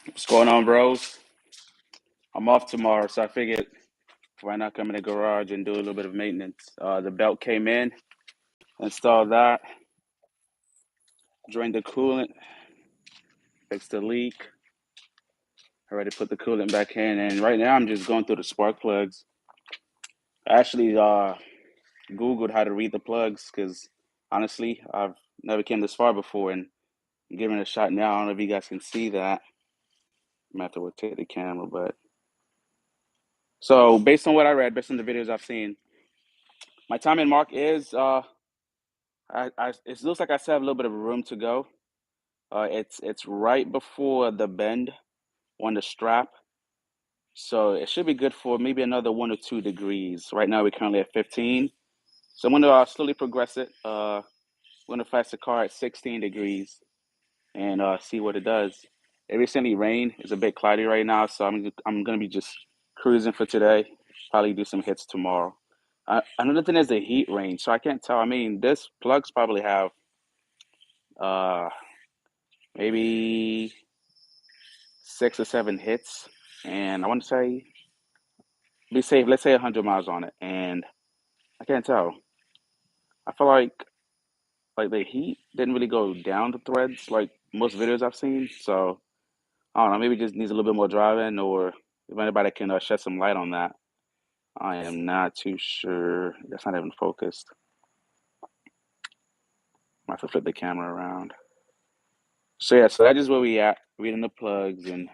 What's going on, bros? I'm off tomorrow, so I figured why not come in the garage and do a little bit of maintenance. The belt came in, installed that, drained the coolant, fixed the leak, already put the coolant back in, and right now I'm just going through the spark plugs. I actually Googled how to read the plugs because honestly, I've never came this far before, and I'm giving it a shot now. I don't know if you guys can see that. I'm gonna have to rotate the camera, but so based on what I read, based on the videos I've seen, my timing mark is it looks like I still have a little bit of room to go. It's right before the bend on the strap, so it should be good for maybe another 1 or 2 degrees. Right now we're currently at 15, so I'm gonna slowly progress it. I'm gonna flash the car at 16 degrees and see what it does. It recently rained. It's a bit cloudy right now, so I'm gonna be just cruising for today. Probably do some hits tomorrow. Another thing is the heat range, so I can't tell. I mean, this plugs probably have uh maybe 6 or 7 hits, and I want to say be safe. Let's say 100 miles on it, and I can't tell. I feel like the heat didn't really go down the threads like most videos I've seen. So I don't know. Maybe it just needs a little bit more driving, or if anybody can shed some light on that. I am not too sure. That's not even focused. I have to flip the camera around. So yeah, so that is where we at. Reading the plugs and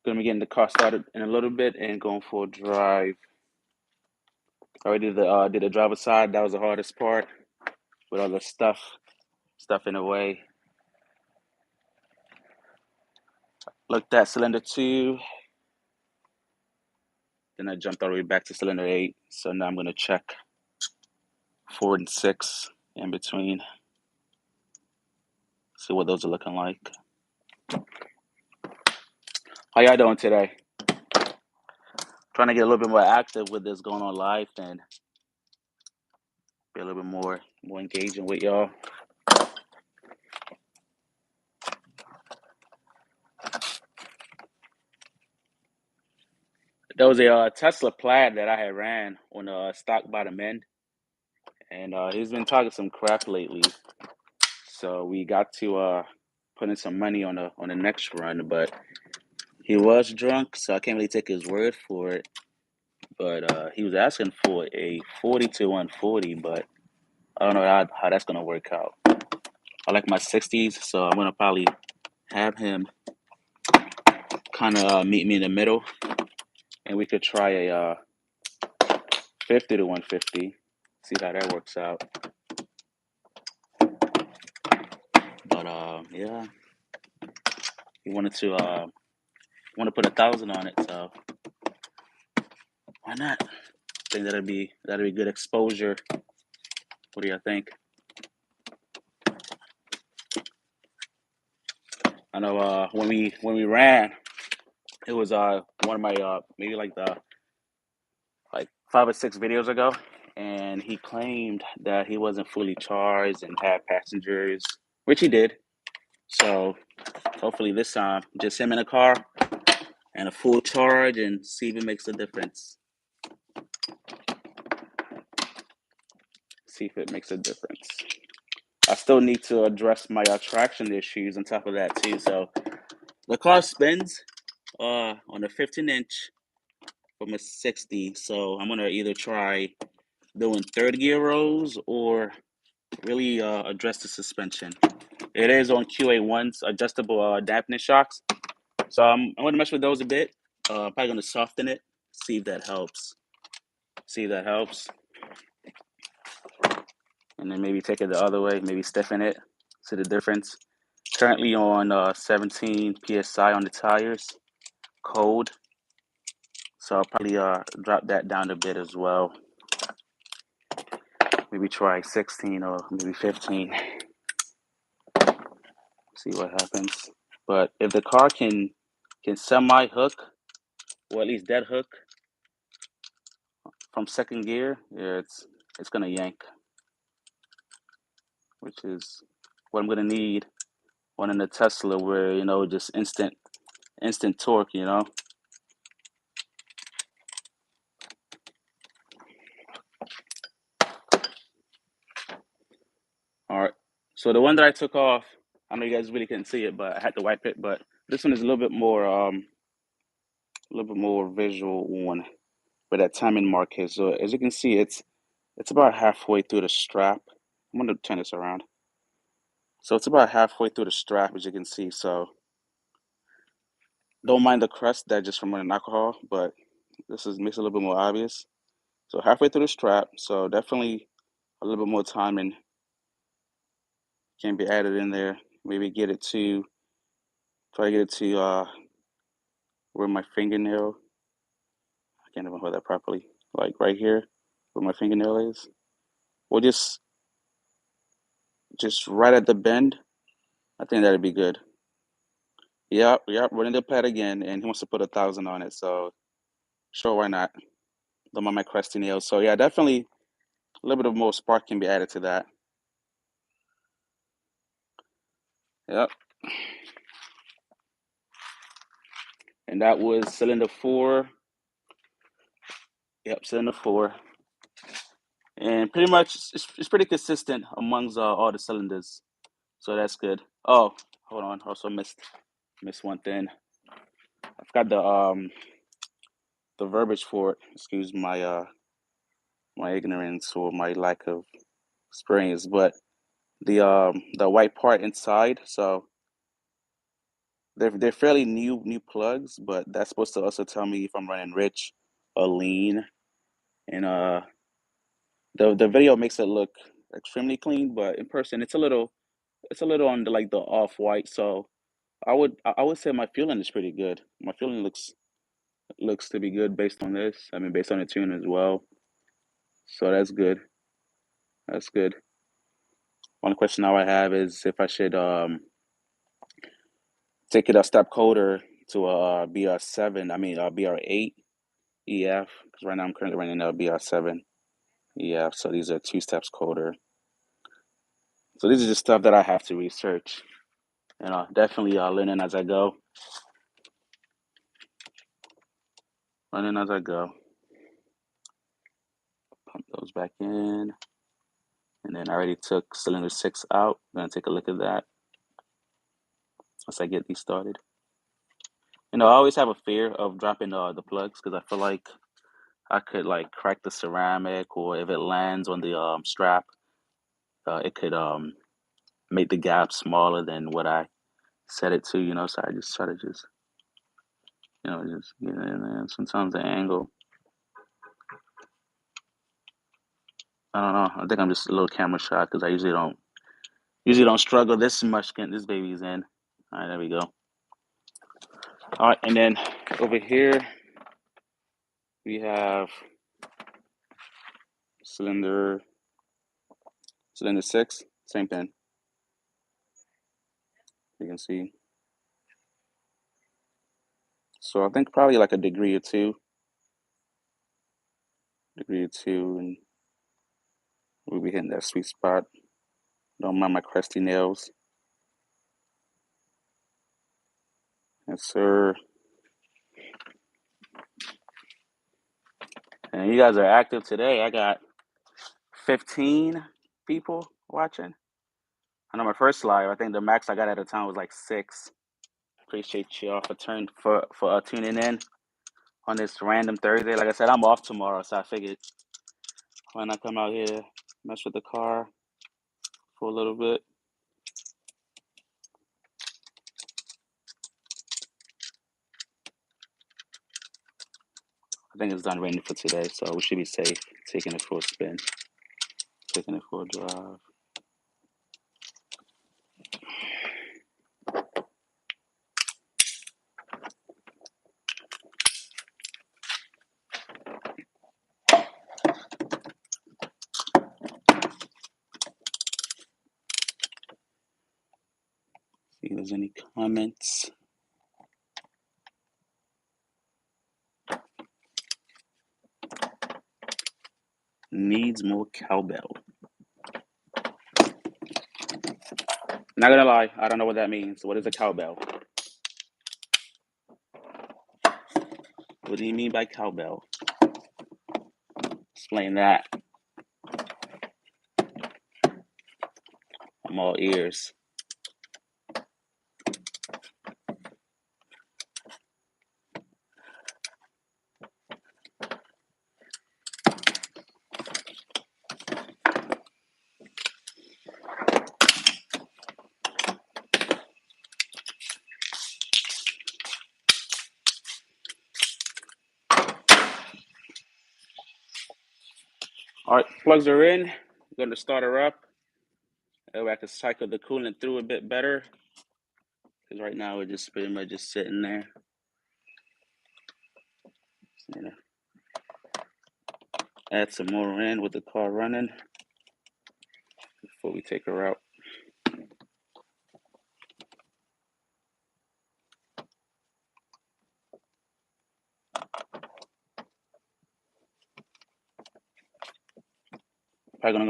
gonna be getting the car started in a little bit and going for a drive. I already did the driver's side. That was the hardest part with all the stuff in the way. Looked at cylinder 2, then I jumped all the way back to cylinder 8. So now I'm gonna check 4 and 6 in between. See what those are looking like. How y'all doing today? Trying to get a little bit more active with this going on live and be a little bit more engaging with y'all. There was a Tesla Plaid that I had ran on stock bottom end, and he's been talking some crap lately. So we got to put in some money on the next run, but he was drunk, so I can't really take his word for it. But he was asking for a 40 to 140, but I don't know how that's gonna work out. I like my 60s, so I'm gonna probably have him kind of meet me in the middle, and we could try a 50 to 150. See how that works out. But yeah, he wanted to put 1,000 on it, so why not? I think that'd be good exposure. What do you think? I know when we ran, it was one of my maybe like 5 or 6 videos ago, and he claimed that he wasn't fully charged and had passengers, which he did. So hopefully this time, just him in a car and a full charge, and see if it makes a difference. See if it makes a difference. I still need to address my traction issues on top of that too. So the car spins on a 15-inch from a 60. So I'm gonna either try doing third gear rolls or really address the suspension. It is on QA1's adjustable dampening shocks. So I'm gonna mess with those a bit. Probably gonna soften it. See if that helps. See if that helps. And then maybe take it the other way. Maybe stiffen it. See the difference. Currently on 17 psi on the tires, cold. So I'll probably drop that down a bit as well. Maybe try 16 or maybe 15. See what happens. But if the car can semi hook, or at least dead hook from second gear, yeah, it's gonna yank, which is what I'm gonna need on in the Tesla, where just instant instant torque, you know. All right. So the one that I took off, I know you guys really couldn't see it, but I had to wipe it. But this one is a little bit more visual one where that timing mark is. So as you can see, it's about halfway through the strap. I'm gonna turn this around. So it's about halfway through the strap, as you can see. So don't mind the crust that just from running alcohol, but this is makes it a little bit more obvious. So halfway through the strap, so definitely a little bit more timing can be added in there. Maybe get it to try to get it to where my fingernail. I can't even hold that properly. Like right here, where my fingernail is. Or just right at the bend. I think that'd be good. Yep, yep. Running the pad again, and he wants to put 1,000 on it. So sure, why not? Don't mind my crusty nails. So yeah, definitely a little bit of more spark can be added to that. Yep. And that was cylinder 4. Yep, cylinder 4. And pretty much it's pretty consistent amongst all the cylinders. So that's good. Oh, hold on. Also missed one thing. I forgot the verbiage for it. Excuse my ignorance or my lack of experience, but the white part inside, so they're fairly new plugs, but that's supposed to also tell me if I'm running rich or lean. And the video makes it look extremely clean, but in person it's a little on the like the off white. So I would say my feeling is pretty good. My feeling looks to be good based on this. I mean, based on the tune as well. So that's good. That's good. One question now I have is if I should take it a step colder to a BR7. I mean BR8 EF because right now I'm currently running a BR7 EF. So these are 2 steps colder. So these are just stuff that I have to research. You know, definitely learning as I go. Learning as I go. Pump those back in. And then I already took cylinder 6 out. I'm gonna take a look at that once I get these started. You know, I always have a fear of dropping the plugs because I feel like I could like crack the ceramic, or if it lands on the strap, it could make the gap smaller than what I set it to. You know, so I just try to just just get it in there. And sometimes the angle, I don't know. I think I'm just a little camera shy because I usually don't struggle this much getting this baby's in. All right, there we go. All right, and then over here we have cylinder cylinder 6, same thing. You can see. So I think probably like a degree or two, and we'll be hitting that sweet spot. Don't mind my crusty nails. Yes, sir. And you guys are active today. I got 15 people watching. I know my first live, I think the max I got at the time was like 6. Appreciate y'all for tuning in on this random Thursday. Like I said, I'm off tomorrow, so I figured why not come out here, mess with the car for a little bit. I think it's done raining for today, so we should be safe. Taking it for a spin, taking it for a drive. See if there's any comments. Needs more cowbell. Not gonna lie, I don't know what that means. What is a cowbell? What do you mean by cowbell? Explain that. I'm all ears. All right, plugs are in. I'm going to start her up. That way I can cycle the coolant through a bit better. Because right now we're just pretty much just sitting there. You know, add some more in with the car running before we take her out. Probably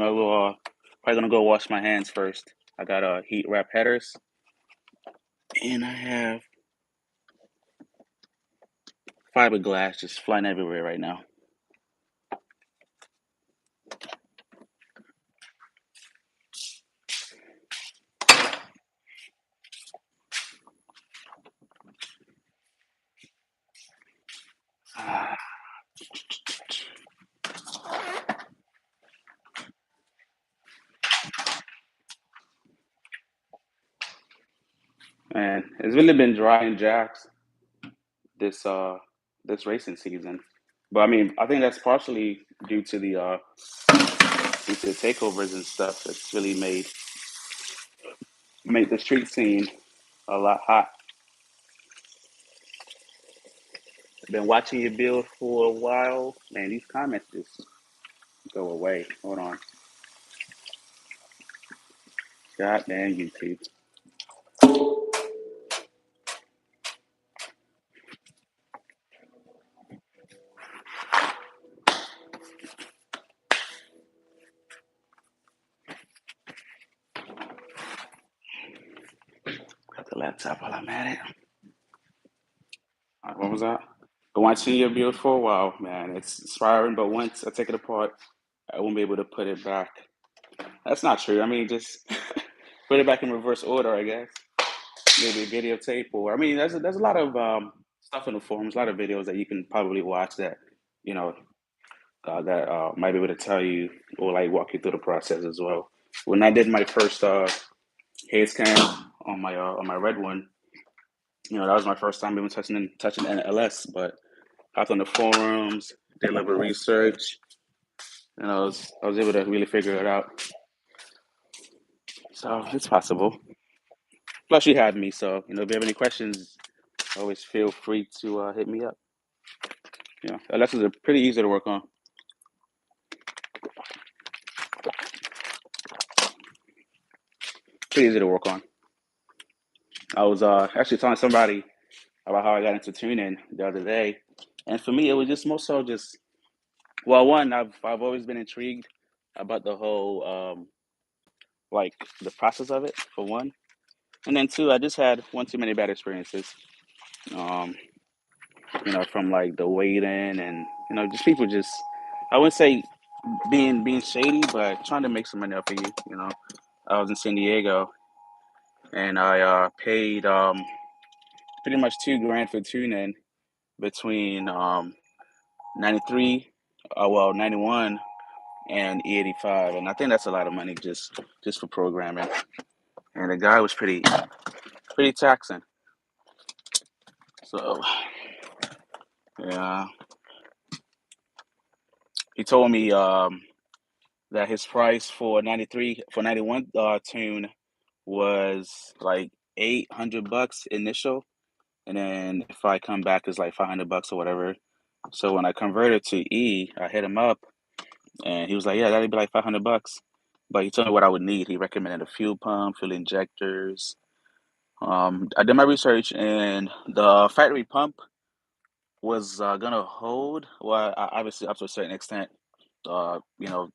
gonna go wash my hands first. I got heat wrap headers, and I have fiberglass just flying everywhere right now. And it's really been dry in Jacks this this racing season. But I mean, I think that's partially due to the takeovers and stuff that's really made the street scene a lot hot. I've been watching you build for a while. Man, these comments just go away. Hold on. God damn YouTube. Got the laptop while I'm at it. What was that? Been watching you build for a while, man. It's inspiring, but once I take it apart, I won't be able to put it back. That's not true. I mean, just put it back in reverse order, I guess. Maybe a videotape, or I mean, there's a lot of stuff in the forums, a lot of videos that you can probably watch that you know that might be able to tell you or like walk you through the process as well. When I did my first head scan on my red one, that was my first time even touching NLS, but hopped on the forums, did a little bit of research, and I was able to really figure it out. So it's possible. Plus, you had me, so if you have any questions, always feel free to hit me up. Lessons are pretty easy to work on. Pretty easy to work on. I was actually telling somebody about how I got into tuning the other day, and for me, it was just more so just one, I've always been intrigued about the whole like the process of it for one, and then two, I just had one too many bad experiences. Um, from like the waiting and just people just I wouldn't say being shady, but trying to make some money off of you. I was in San Diego and I paid pretty much 2 grand for tuning between 93, 91 and E85, and I think that's a lot of money just for programming. And the guy was pretty taxing. So yeah, he told me that his price for 91 tune was like $800 initial, and then if I come back it's like $500 or whatever. So when I converted to E, I hit him up, and he was like, "Yeah, that'd be like $500." But he told me what I would need. He recommended a fuel pump, fuel injectors. I did my research, and the factory pump was gonna hold. Well, obviously up to a certain extent. Uh, you know,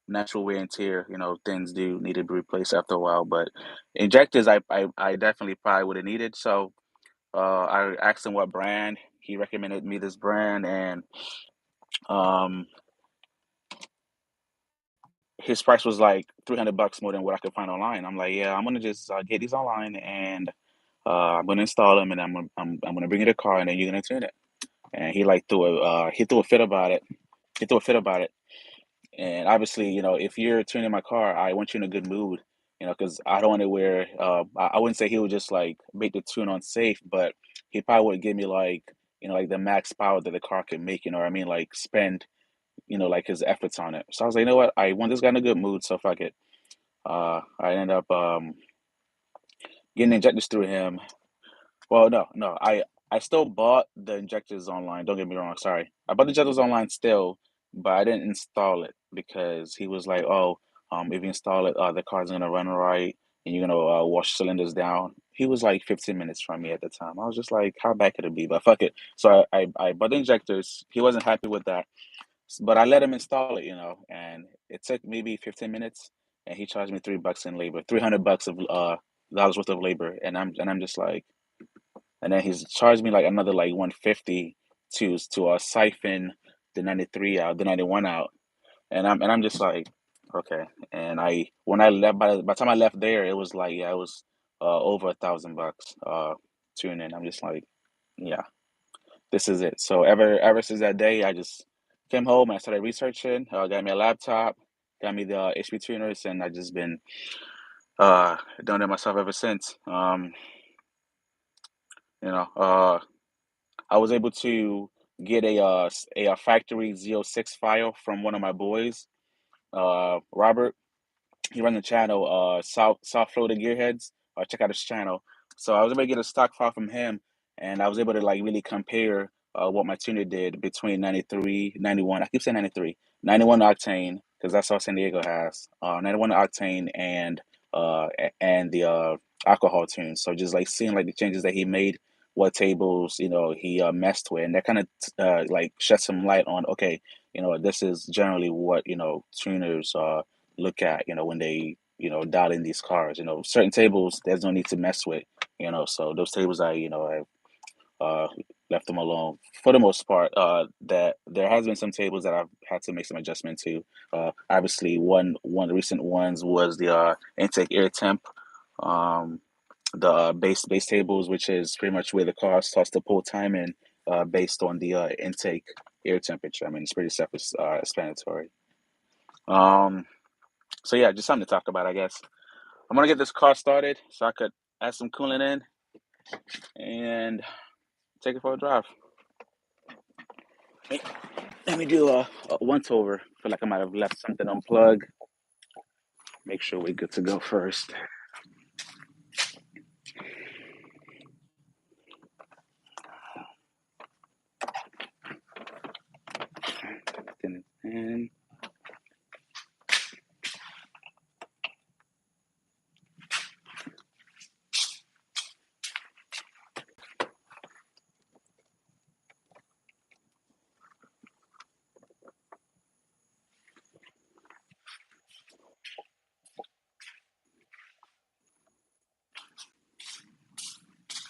natural wear and tear. Things do need to be replaced after a while. But injectors, I definitely probably would have needed. So I asked him what brand he recommended me this brand, and um, his price was like $300 more than what I could find online. I'm like, yeah, I'm gonna just get these online, and I'm gonna install them, and I'm gonna bring you the car, and then you're gonna tune it. And he like he threw a fit about it. He threw a fit about it. And obviously, if you're tuning my car, I want you in a good mood, because I don't want to wear. I wouldn't say he would just like make the tune unsafe, but he probably would give me like, like the max power that the car can make. You know what I mean? Like spend, like his efforts on it. So I was like, you know what? I want this guy in a good mood, so fuck it. I ended up getting injectors through him. Well, no, no. I still bought the injectors online. Don't get me wrong. Sorry, I bought the injectors online still, but I didn't install it because he was like, "Oh, if you install it, the car's gonna run right, and you're gonna wash cylinders down." He was like 15 minutes from me at the time. I was just like, "How bad could it be?" But fuck it. So I bought the injectors. He wasn't happy with that, but I let him install it, and it took maybe 15 minutes, and he charged me $3 in labor, $300 of dollars worth of labor, and I'm just like. And then he's charged me like another like 150 to siphon the 93 out, the 91 out. And I'm just like, okay. And I when I left by the time I left there, it was like, yeah, it was over $1,000 tuning. I'm just like, yeah, this is it. So ever since that day, I just came home and I started researching, got me a laptop, got me the HP tuners, and I just been doing it myself ever since. You know, I was able to get a factory Z06 file from one of my boys, Robert. He runs the channel, South Florida Gearheads. Check out his channel. So I was able to get a stock file from him, and I was able to like really compare what my tuner did between 93, 91. I keep saying 93, 91 octane because that's all San Diego has. 91 octane and the alcohol tune. So just like seeing like the changes that he made, what tables he messed with, and that kind of like shed some light on, okay, this is generally what tuners look at, when they, dial in these cars. Certain tables there's no need to mess with, so those tables I left them alone for the most part. That there has been some tables that I've had to make some adjustment to. Obviously, one of the recent ones was the intake air temp, um, the base tables, which is pretty much where the car starts to pull time in, based on the intake air temperature. I mean, it's pretty self-explanatory. Um, so yeah, just something to talk about, I guess. I'm gonna get this car started so I could add some coolant in and take it for a drive. Let me do a once over. Feel like I might have left something unplugged. Make sure we're good to go first. And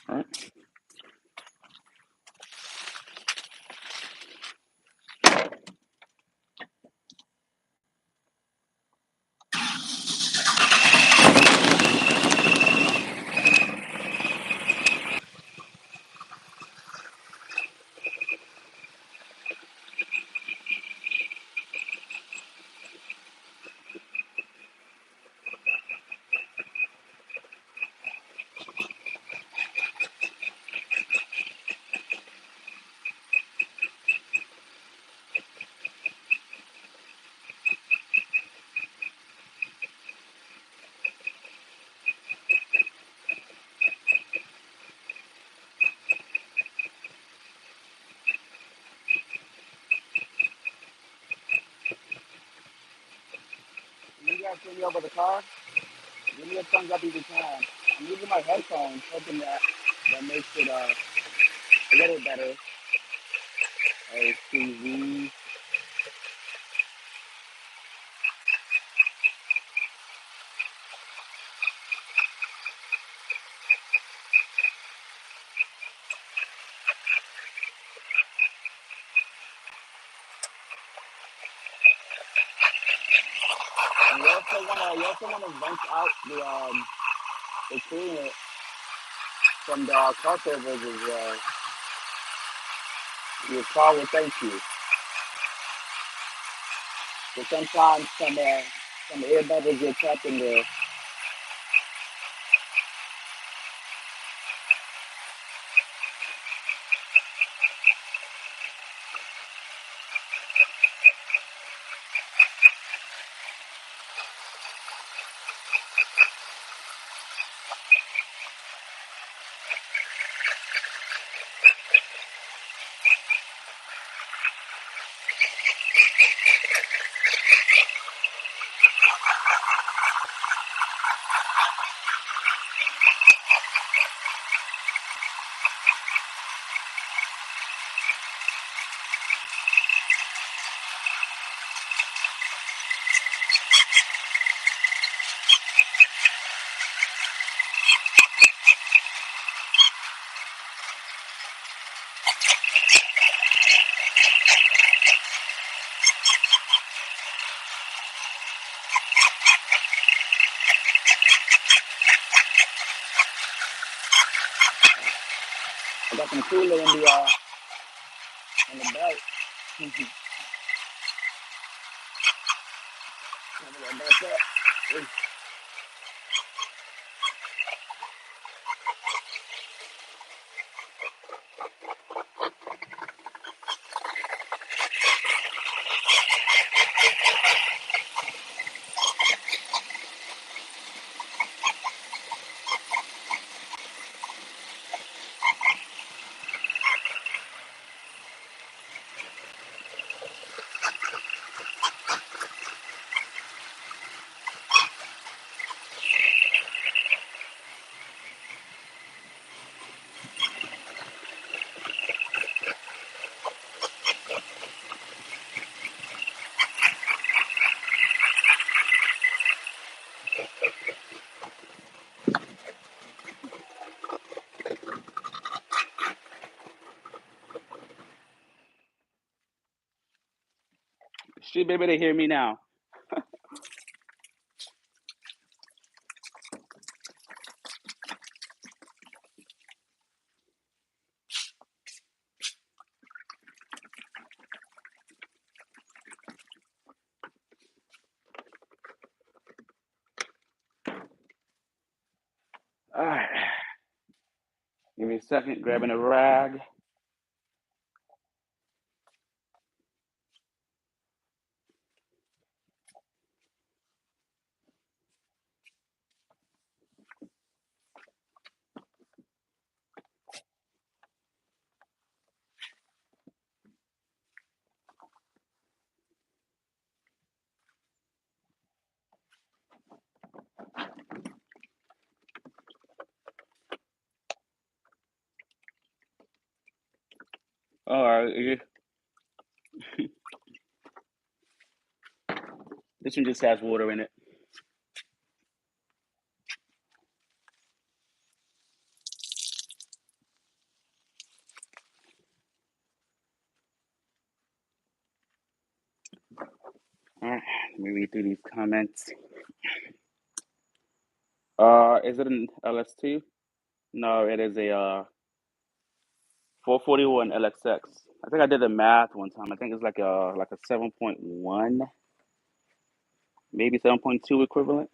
all right. You guys turn me over the car? Give me a thumbs up if you can. I'm using my headphones, hoping that makes it a little better. TV. you also wanna vent out the coolant from the car covers as well. Your car will thank you. So sometimes some air bubbles get trapped in there. I got some cooler in the belt. She be able to hear me now. All right. Give me a second, grabbing a rag. All right. This one just has water in it. All right. Let me read through these comments. Is it an LS2? No, it is a 441 LSX. I think I did the math one time. I think it's like a 7.1, maybe 7.2 equivalent.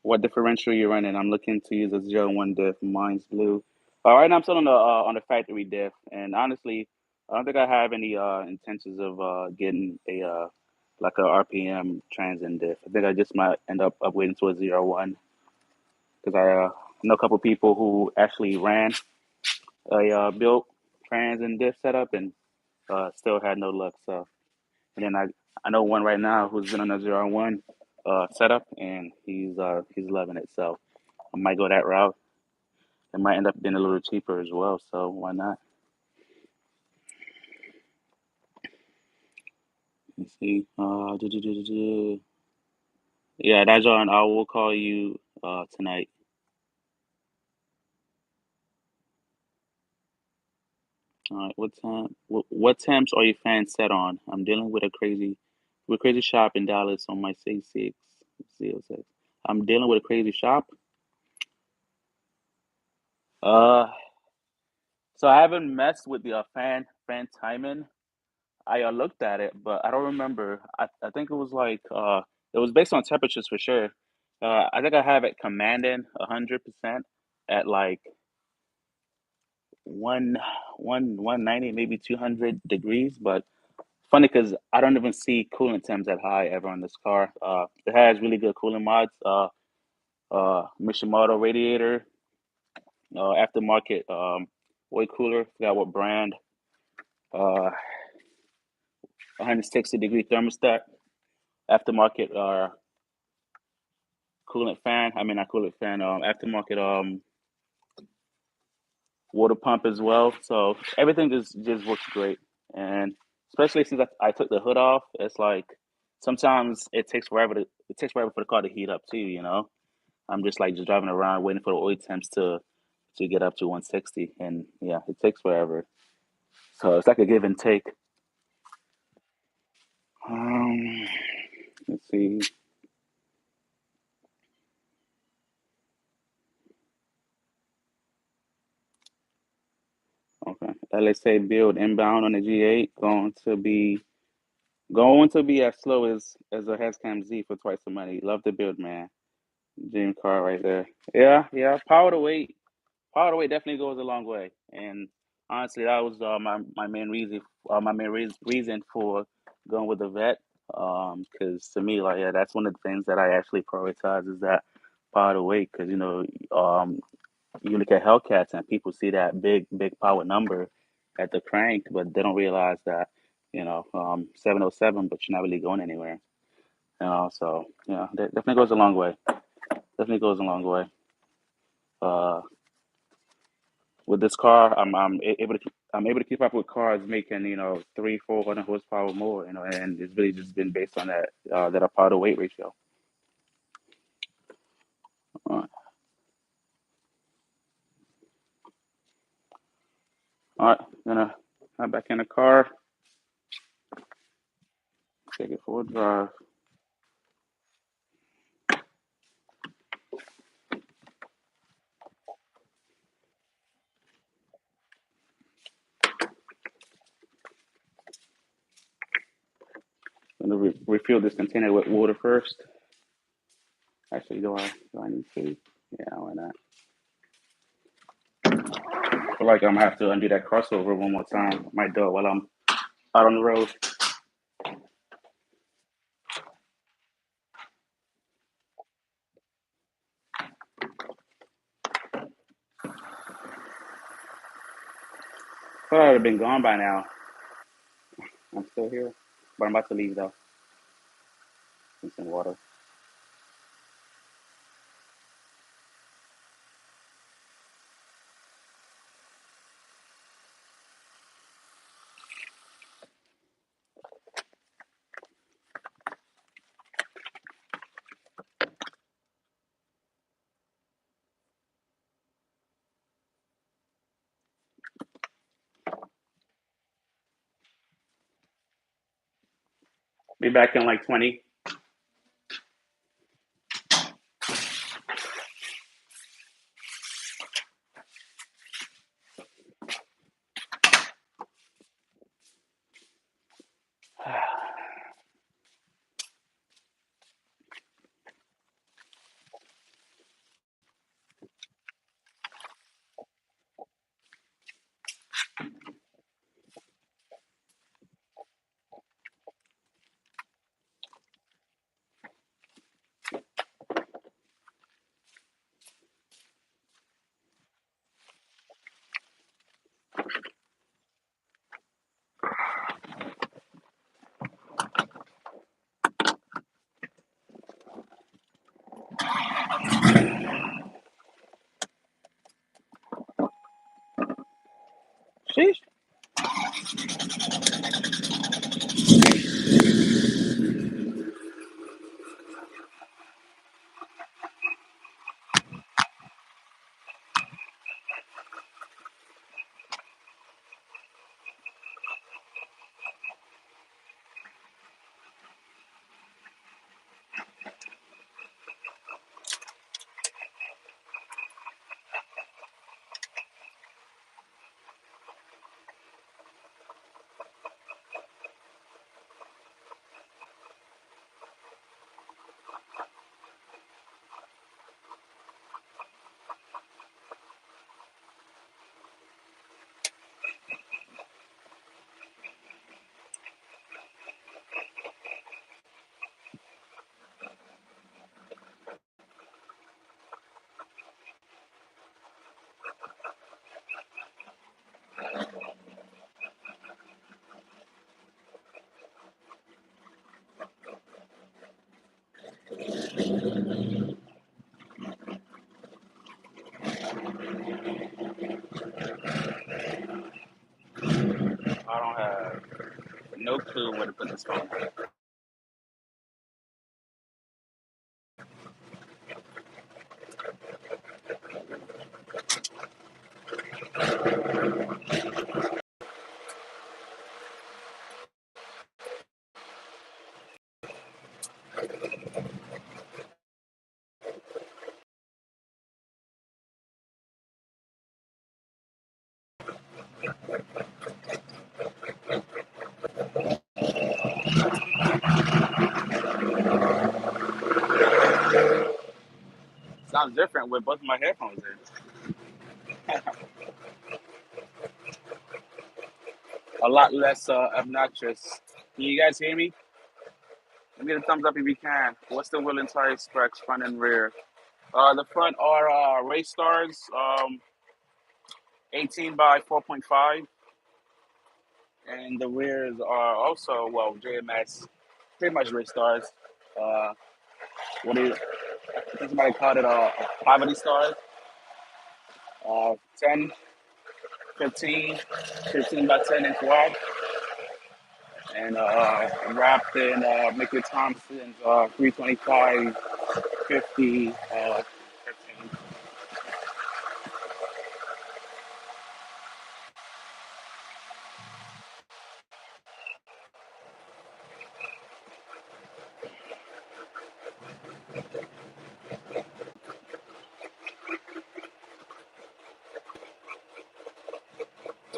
What differential you're running? I'm looking to use a 01 diff. Mine's blue. Right now I'm still on the factory diff, and honestly, I don't think I have any intentions of getting a like a RPM transient diff. I think I just might end up upgrading to a 01 because I know a couple people who actually ran a built trans and diff setup and still had no luck. So, and then I know one right now who's been on a 01 setup and he's loving it. So I might go that route. It might end up being a little cheaper as well. So why not? Let's see. Yeah, that's on. I will call you tonight. All right. What time? What temps are your fans set on? I'm dealing with a crazy with Crazy Shop in Dallas on my C6 Z06. I'm dealing with a Crazy Shop. Uh, so I haven't messed with the fan timing. I looked at it, but I don't remember. I think it was like it was based on temperatures for sure. I think I have it commanding 100% at like one 190, maybe 200 degrees. But funny because I don't even see cooling temps that high ever on this car. It has really good cooling mods. Mishimoto radiator, aftermarket oil cooler. Forgot what brand. 160-degree thermostat. Aftermarket coolant fan. I mean, not coolant fan. Aftermarket water pump as well. So everything just works great. And especially since I took the hood off, it's like sometimes it takes forever for the car to heat up too. I'm just driving around waiting for the oil temps to get up to 160, and yeah, it takes forever. So it's like a give and take. Um, let's see. Okay, LSA build inbound on the G8 going to be as slow as a Hascam Z for twice the money. Love the build, man. Dream car right there. Yeah, yeah. Power to weight definitely goes a long way. And honestly, that was my main reason. Reason for going with the vet. Because to me, like, yeah, that's one of the things that I actually prioritize is that power to weight. Because you look at Hellcats and people see that big power number at the crank, but they don't realize that 707, but you're not really going anywhere. So yeah, that definitely goes a long way. Definitely goes a long way. Uh, with this car, I'm able to keep up with cars making 300-400 horsepower more. And it's really just been based on that power to weight ratio. All right, gonna hop back in the car, take it for a drive. Gonna refill this container with water first. Actually, do I need to? Yeah, why not? I feel like I'm gonna have to undo that crossover one more time. Might do it while I'm out on the road. Thought I'd have been gone by now. I'm still here, but I'm about to leave though. Drink some water. Be back in like 20. Sheesh. I don't have no clue where to put this phone. Sounds different with both of my headphones in. A lot less obnoxious. Can you guys hear me? Give me a thumbs up if you can. What's the wheel and tire specs, front and rear? The front are race stars, 18 by 4.5, and the rears are also, well, JMS, pretty much race stars. Uh, what is, I think somebody called it poverty stars. 10, 15, 15 by 10 inch wide, and wrapped in Mickey Thompson's 325, 50, 15.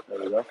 There we go.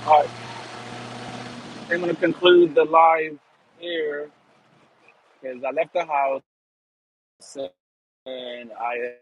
All right, I'm going to conclude the live here because I left the house and I